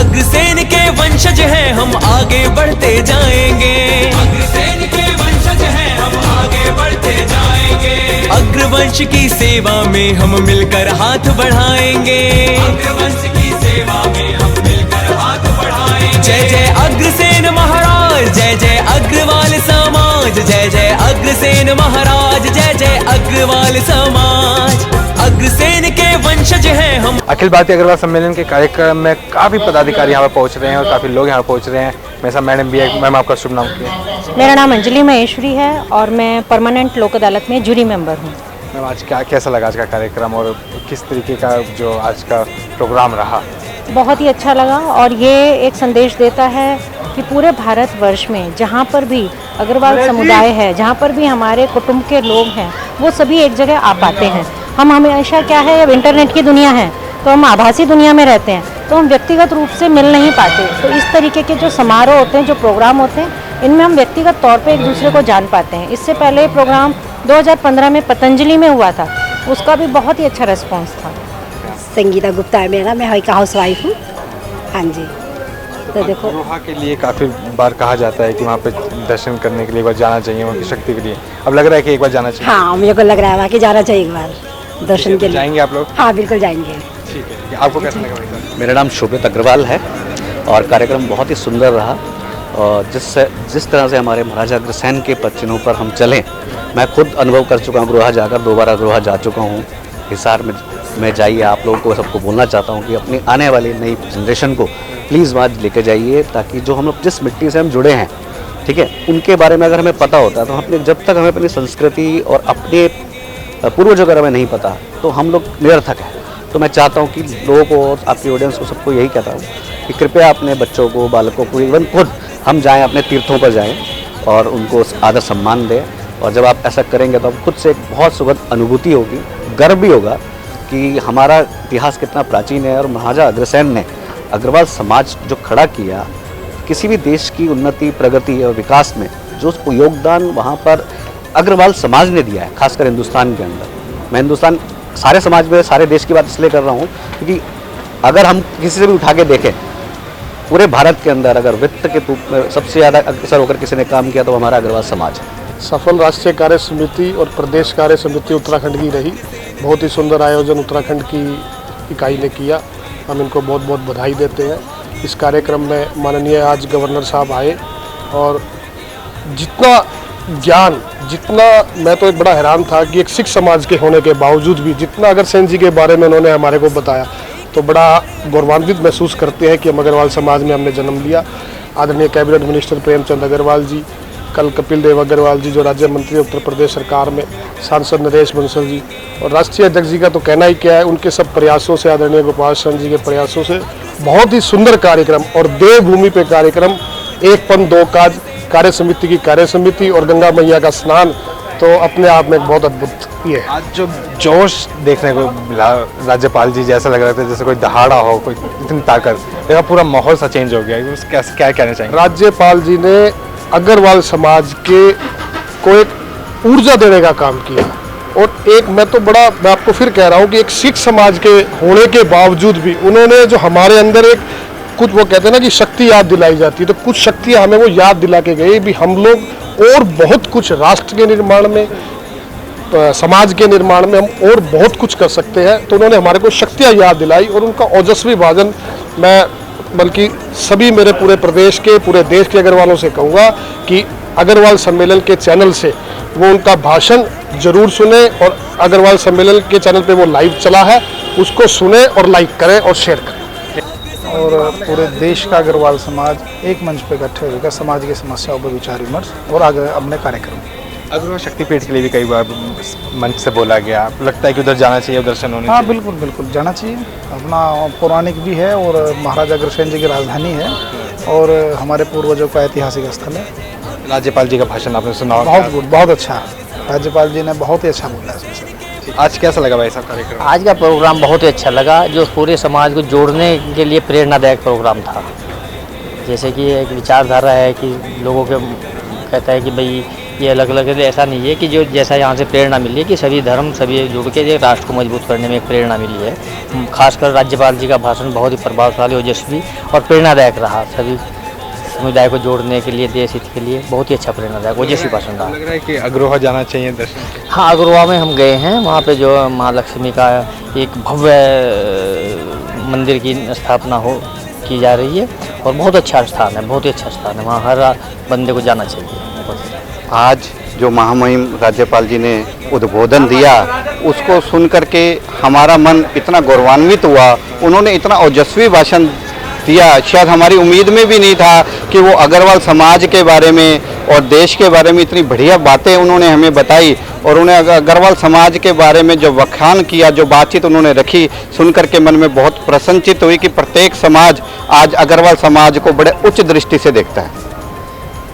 अग्रसेन के वंशज हैं हम, आगे बढ़ते जाएंगे। अग्रसेन के वंशज हैं हम, आगे बढ़ते जाएंगे। अग्रवंश की सेवा में हम मिलकर हाथ बढ़ाएंगे। अग्रवंश की सेवा में हम मिलकर हाथ बढ़ाएंगे। जय जय अग्रसेन महाराज, जय जय अग्रवाल समाज, जय जय अग्रसेन महाराज, जय जय अग्रवाल समाज। अग्रसेन के वंशज हैं हम। अखिल भारतीय अग्रवाल सम्मेलन के कार्यक्रम में काफ़ी पदाधिकारी यहाँ पर पहुँच रहे हैं और काफ़ी लोग यहाँ पहुँच रहे हैं। मेरे साथ मैडम भी है। मैम, आपका शुभ नाम क्या है? मेरा नाम अंजलि महेश्वरी है और मैं परमानेंट लोक अदालत में जूरी मेंबर हूँ। मैम, आज कैसा लगा आज का कार्यक्रम और किस तरीके का जो आज का प्रोग्राम रहा? बहुत ही अच्छा लगा और ये एक संदेश देता है कि पूरे भारतवर्ष में जहाँ पर भी अग्रवाल समुदाय है, जहाँ पर भी हमारे कुटुंब के लोग हैं, वो सभी एक जगह आ पाते हैं। हम हमेशा क्या है, अब इंटरनेट की दुनिया है तो हम आभासी दुनिया में रहते हैं, तो हम व्यक्तिगत रूप से मिल नहीं पाते। तो इस तरीके के जो समारोह होते हैं, जो प्रोग्राम होते हैं, इनमें हम व्यक्तिगत तौर पे एक दूसरे को जान पाते हैं। इससे पहले प्रोग्राम 2015 में पतंजलि में हुआ था, उसका भी बहुत ही अच्छा रिस्पॉन्स था। संगीता गुप्ता है मेरा, मैं का हाउस वाइफ हूँ। हाँ जी। तो देखो, अमरोहा के लिए काफ़ी बार कहा जाता है कि वहाँ पे दर्शन करने के लिए एक बार जाना चाहिए, वहाँ की शक्ति के लिए। अब लग रहा है कि एक बार जाना चाहिए। हाँ, मुझे को लग रहा है वहाँ कि जाना चाहिए एक बार दर्शन के लिए। जाएंगे आप लोग? हाँ, बिल्कुल जाएंगे। ठीक है। आपको कैसा लगा भाई साहब? मेरा नाम शोभित अग्रवाल है और कार्यक्रम बहुत ही सुंदर रहा। और जिस तरह से हमारे महाराजा अग्रसेन के पद चिन्हों पर हम चलें, मैं खुद अनुभव कर चुका हूँ। अग्रवाह जाकर 2 बार अग्रवाह जा चुका हूँ। हिसार में जाइए, आप लोगों को सबको बोलना चाहता हूँ कि अपनी आने वाली नई जनरेशन को प्लीज़ वहाँ लेके जाइए, ताकि जो हम लोग जिस मिट्टी से हम जुड़े हैं, ठीक है, उनके बारे में अगर हमें पता होता है तो अपने जब तक हमें अपनी संस्कृति और अपने पूर्वजों का हमें नहीं पता तो हम लोग निरर्थक हैं। तो मैं चाहता हूँ कि लोगों को और आपकी ऑडियंस को सबको यही कहता हूँ कि कृपया अपने बच्चों को, बालकों को, इवन खुद हम जाएं, अपने तीर्थों पर जाएं और उनको आदर सम्मान दें। और जब आप ऐसा करेंगे तो आप खुद से एक बहुत सुखद अनुभूति होगी, गर्व भी होगा कि हमारा इतिहास कितना प्राचीन है। और महाराजा अग्रसेन ने अग्रवाल समाज जो खड़ा किया, किसी भी देश की उन्नति, प्रगति और विकास में जो उसको योगदान वहाँ पर अग्रवाल समाज ने दिया है, खासकर हिंदुस्तान के अंदर। मैं हिंदुस्तान सारे समाज में, सारे देश की बात इसलिए कर रहा हूँ क्योंकि अगर हम किसी से भी उठा के देखें, पूरे भारत के अंदर अगर वित्त के रूप में सबसे ज़्यादा अग्रसर होकर किसी ने काम किया तो हमारा अग्रवाल समाज है। सफल राष्ट्रीय कार्य समिति और प्रदेश कार्य समिति उत्तराखंड की रही। बहुत ही सुंदर आयोजन उत्तराखंड की इकाई ने किया, हम इनको बहुत बहुत बधाई देते हैं। इस कार्यक्रम में माननीय आज गवर्नर साहब आए और जितना ज्ञान, जितना, मैं तो एक बड़ा हैरान था कि एक सिख समाज के होने के बावजूद भी जितना अग्रसेन जी के बारे में उन्होंने हमारे को बताया, तो बड़ा गौरवान्वित महसूस करते हैं कि हम अग्रवाल समाज में हमने जन्म लिया। आदरणीय कैबिनेट मिनिस्टर प्रेमचंद अग्रवाल जी, कल कपिल देव अग्रवाल जी जो राज्य मंत्री उत्तर प्रदेश सरकार में, सांसद नरेश बंसल जी और राष्ट्रीय अध्यक्ष जी का तो कहना ही क्या है, उनके सब प्रयासों से, आदरणीय गोपाल चंद जी के प्रयासों से बहुत ही सुंदर कार्यक्रम और देवभूमि पे कार्यक्रम, एक पन दो काज, कार्य समिति की कार्य समिति और गंगा मैया का स्नान, तो अपने आप में बहुत अद्भुत ये है। आज जो जोश देखने को मिला, राज्यपाल जी जैसा लग रहा था जैसे कोई दहाड़ा हो, कोई इतनी ताकत, देखा पूरा माहौल सा चेंज हो गया। क्या कहना चाहेंगे? राज्यपाल जी ने अग्रवाल समाज के को एक ऊर्जा देने का काम किया और एक, मैं आपको फिर कह रहा हूँ कि एक सिख समाज के होने के बावजूद भी उन्होंने जो हमारे अंदर एक कुछ, वो कहते हैं ना कि शक्ति याद दिलाई जाती है, तो कुछ शक्तियाँ हमें वो याद दिला के गई भी हम लोग और बहुत कुछ राष्ट्र के निर्माण में, समाज के निर्माण में हम और बहुत कुछ कर सकते हैं। तो उन्होंने हमारे को शक्तियाँ याद दिलाई और उनका ओजस्वी भाषण, मैं बल्कि सभी मेरे पूरे प्रदेश के, पूरे देश के अग्रवालों से कहूँगा कि अग्रवाल सम्मेलन के चैनल से वो उनका भाषण जरूर सुने और अग्रवाल सम्मेलन के चैनल पे वो लाइव चला है, उसको सुने और लाइक करें और शेयर करें। और पूरे देश का अग्रवाल समाज एक मंच पर इकट्ठे होकर समाज की समस्याओं पर विचार विमर्श और आगे अपने कार्यक्रम। अग्रवाल शक्तिपीठ के लिए भी कई बार मंच से बोला गया, लगता है कि उधर जाना चाहिए, दर्शन होने। हाँ, बिल्कुल बिल्कुल जाना चाहिए। अपना पौराणिक भी है और महाराजा अग्रसेन जी की राजधानी है और हमारे पूर्वजों का ऐतिहासिक स्थल है। राज्यपाल जी का भाषण आपने सुना? बहुत गुड, बहुत अच्छा। राज्यपाल जी ने बहुत ही अच्छा बोला इसमें। आज कैसा लगा भाई साहब कार्यक्रम? आज का प्रोग्राम बहुत ही अच्छा लगा, जो पूरे समाज को जोड़ने के लिए प्रेरणादायक प्रोग्राम था। जैसे कि एक विचारधारा है कि लोगों के कहता है कि भाई ये अलग अलग है, ऐसा नहीं है कि जो जैसा यहाँ से प्रेरणा मिली है कि सभी धर्म सभी जुड़ के ये राष्ट्र को मजबूत करने में एक प्रेरणा मिली है। खासकर राज्यपाल जी का भाषण बहुत ही प्रभावशाली, ओजस्वी और प्रेरणादायक रहा। सभी समुदाय को जोड़ने के लिए, देश हित के लिए बहुत ही अच्छा प्रेरणादायक ओजस्वी भाषण रहा। लग रहा है कि अग्रोहा जाना चाहिए दर्शन। हाँ, अग्रोहा में हम गए हैं, वहाँ पे जो माँ लक्ष्मी का एक भव्य मंदिर की स्थापना की जा रही है और बहुत अच्छा स्थान है, बहुत ही अच्छा स्थान है, वहाँ हर बंदे को जाना चाहिए। आज जो महामहिम राज्यपाल जी ने उद्बोधन दिया उसको सुन करके हमारा मन इतना गौरवान्वित हुआ। उन्होंने इतना ओजस्वी भाषण दिया, शायद हमारी उम्मीद में भी नहीं था कि वो अग्रवाल समाज के बारे में और देश के बारे में इतनी बढ़िया बातें उन्होंने हमें बताई। और उन्हें अग्रवाल समाज के बारे में जो व्याख्यान किया, जो बातचीत उन्होंने रखी, सुन करके मन में बहुत प्रसन्नचित हुई कि प्रत्येक समाज आज अग्रवाल समाज को बड़े उच्च दृष्टि से देखता है।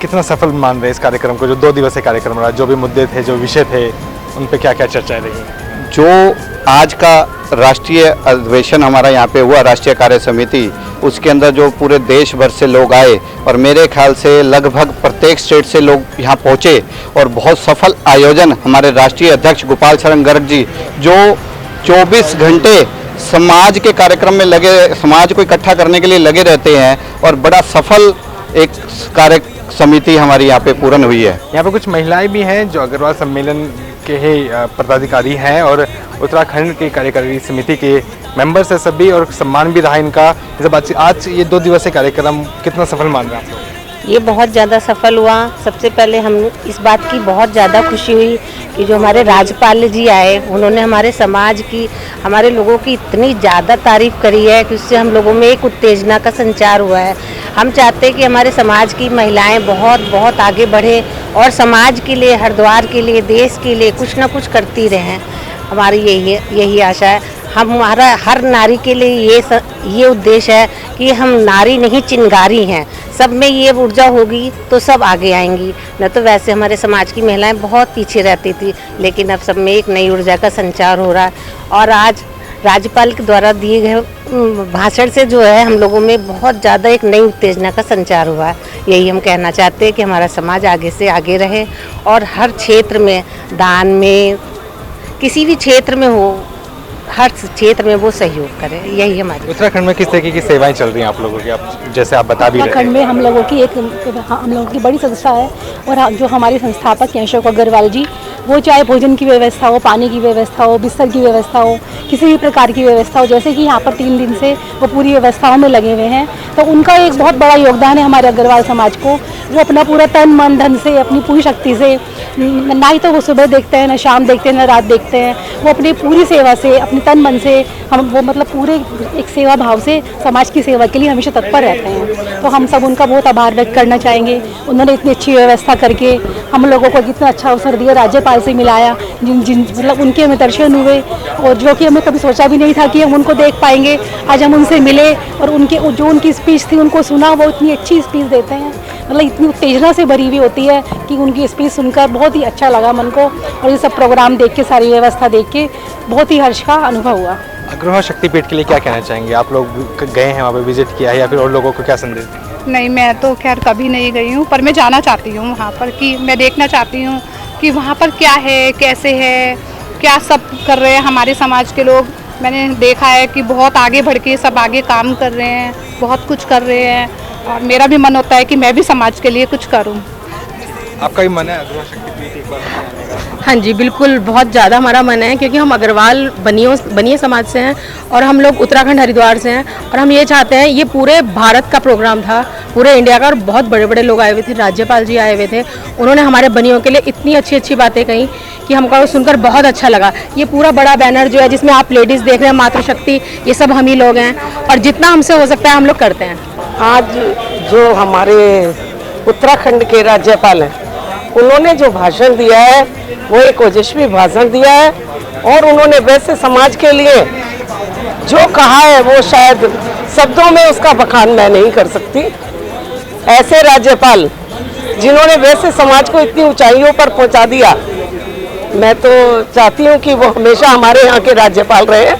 कितना सफल मान रहे हैं इस कार्यक्रम को, जो 2 दिवसीय कार्यक्रम रहा, जो भी मुद्दे थे, जो विषय थे, उन पे क्या क्या चर्चाएं रही? जो आज का राष्ट्रीय अधिवेशन हमारा यहाँ पे हुआ, राष्ट्रीय कार्य समिति, उसके अंदर जो पूरे देश भर से लोग आए और मेरे ख्याल से लगभग प्रत्येक स्टेट से लोग यहाँ पहुँचे और बहुत सफल आयोजन हमारे राष्ट्रीय अध्यक्ष गोपाल शरण गर्ग जी, जो 24 घंटे समाज के कार्यक्रम में लगे, समाज को इकट्ठा करने के लिए लगे रहते हैं और बड़ा सफल एक कार्य समिति हमारी यहाँ पे पूर्ण हुई है। यहाँ पे कुछ महिलाएं भी हैं जो अग्रवाल सम्मेलन के ही पदाधिकारी हैं और उत्तराखंड के कार्यकारी समिति के मेंबर्स हैं सभी, और सम्मान भी रहा इनका। आज ये 2 दिवसीय कार्यक्रम कितना सफल मान रहे हैं आप लोग? ये बहुत ज़्यादा सफल हुआ। सबसे पहले हम इस बात की बहुत ज़्यादा खुशी हुई कि जो हमारे राज्यपाल जी आए, उन्होंने हमारे समाज की, हमारे लोगों की इतनी ज़्यादा तारीफ़ करी है कि उससे हम लोगों में एक उत्तेजना का संचार हुआ है। हम चाहते हैं कि हमारे समाज की महिलाएं बहुत आगे बढ़े और समाज के लिए, हरिद्वार के लिए, देश के लिए कुछ ना कुछ करती रहें। हमारी यही आशा है। हमारा हर नारी के लिए ये उद्देश्य है कि हम नारी नहीं चिंगारी हैं। सब में ये ऊर्जा होगी तो सब आगे आएंगी, न तो वैसे हमारे समाज की महिलाएं बहुत पीछे रहती थी, लेकिन अब सब में एक नई ऊर्जा का संचार हो रहा है। और आज राज्यपाल के द्वारा दिए गए भाषण से जो है हम लोगों में बहुत ज़्यादा एक नई उत्तेजना का संचार हुआ है। यही हम कहना चाहते हैं कि हमारा समाज आगे से आगे रहे और हर क्षेत्र में, दान में, किसी भी क्षेत्र में हो, हर क्षेत्र में वो सहयोग करें। यही हमारी। उत्तराखंड में किस तरीके की सेवाएं चल रही हैं आप लोगों की? आप जैसे आप बता भी रहे हैं। उत्तराखंड में हम लोगों की बड़ी संस्था है और जो हमारे संस्थापक हैं अशोक अग्रवाल जी, वो चाहे भोजन की व्यवस्था हो, पानी की व्यवस्था हो, बिस्तर की व्यवस्था हो, किसी भी प्रकार की व्यवस्था हो, जैसे कि यहाँ पर 3 दिन से वो पूरी व्यवस्थाओं में लगे हुए हैं, तो उनका एक बहुत बड़ा योगदान है हमारे अग्रवाल समाज को। वो अपना पूरा तन मन धन से, अपनी पूरी शक्ति से, ना ही तो वो सुबह देखते हैं, ना शाम देखते हैं, ना रात देखते हैं, वो अपनी पूरी सेवा से, अपने तन मन से, हम वो मतलब पूरे एक सेवा भाव से समाज की सेवा के लिए हमेशा तत्पर रहते हैं। तो हम सब उनका बहुत आभार व्यक्त करना चाहेंगे। उन्होंने इतनी अच्छी व्यवस्था करके हम लोगों को कितना अच्छा अवसर दिया, राज्यपाल से मिलाया, जिन मतलब उनके हमें दर्शन हुए और जो कि हमें कभी सोचा भी नहीं था कि हम उनको देख पाएंगे। आज हम उनसे मिले और जो उनकी स्पीच थी उनको सुना। वो इतनी अच्छी स्पीच देते हैं, मतलब इतनी उत्तेजना से भरी हुई होती है कि उनकी स्पीच सुनकर बहुत ही अच्छा लगा मन को। और ये सब प्रोग्राम देख के, सारी व्यवस्था देख के बहुत ही हर्ष का अनुभव हुआ। अग्रवाल शक्तिपीठ के लिए क्या कहना चाहेंगे? आप लोग गए हैं वहाँ पे, विजिट किया है, या फिर और लोगों को क्या संदेश देंगे? नहीं, मैं तो खैर कभी नहीं गई हूँ, पर मैं जाना चाहती हूँ वहाँ पर, कि मैं देखना चाहती हूँ कि वहाँ पर क्या है, कैसे है, क्या सब कर रहे हैं हमारे समाज के लोग। मैंने देखा है कि बहुत आगे बढ़ के सब आगे काम कर रहे हैं, बहुत कुछ कर रहे हैं, और मेरा भी मन होता है कि मैं भी समाज के लिए कुछ करूं। आपका भी मन है अग्रवाल शक्तिपीठ एक बार आने का? हाँ जी, बिल्कुल, बहुत ज़्यादा हमारा मन है, क्योंकि हम अग्रवाल बनिए समाज से हैं और हम लोग उत्तराखंड हरिद्वार से हैं। और हम ये चाहते हैं, ये पूरे भारत का प्रोग्राम था, पूरे इंडिया का, और बहुत बड़े बड़े लोग आए हुए थे, राज्यपाल जी आए हुए थे। उन्होंने हमारे बनियों के लिए इतनी अच्छी अच्छी बातें कही कि हमको सुनकर बहुत अच्छा लगा। ये पूरा बड़ा बैनर जो है, जिसमें आप लेडीज़ देख रहे हैं, मातृशक्ति, ये सब हम ही लोग हैं और जितना हमसे हो सकता है हम लोग करते हैं। आज जो हमारे उत्तराखंड के राज्यपाल हैं, उन्होंने जो भाषण दिया है वो एक ओजस्वी भाषण दिया है, और उन्होंने वैसे समाज के लिए जो कहा है वो शायद शब्दों में उसका बखान मैं नहीं कर सकती। ऐसे राज्यपाल जिन्होंने वैसे समाज को इतनी ऊंचाइयों पर पहुंचा दिया, मैं तो चाहती हूं कि वो हमेशा हमारे यहाँ के राज्यपाल रहे।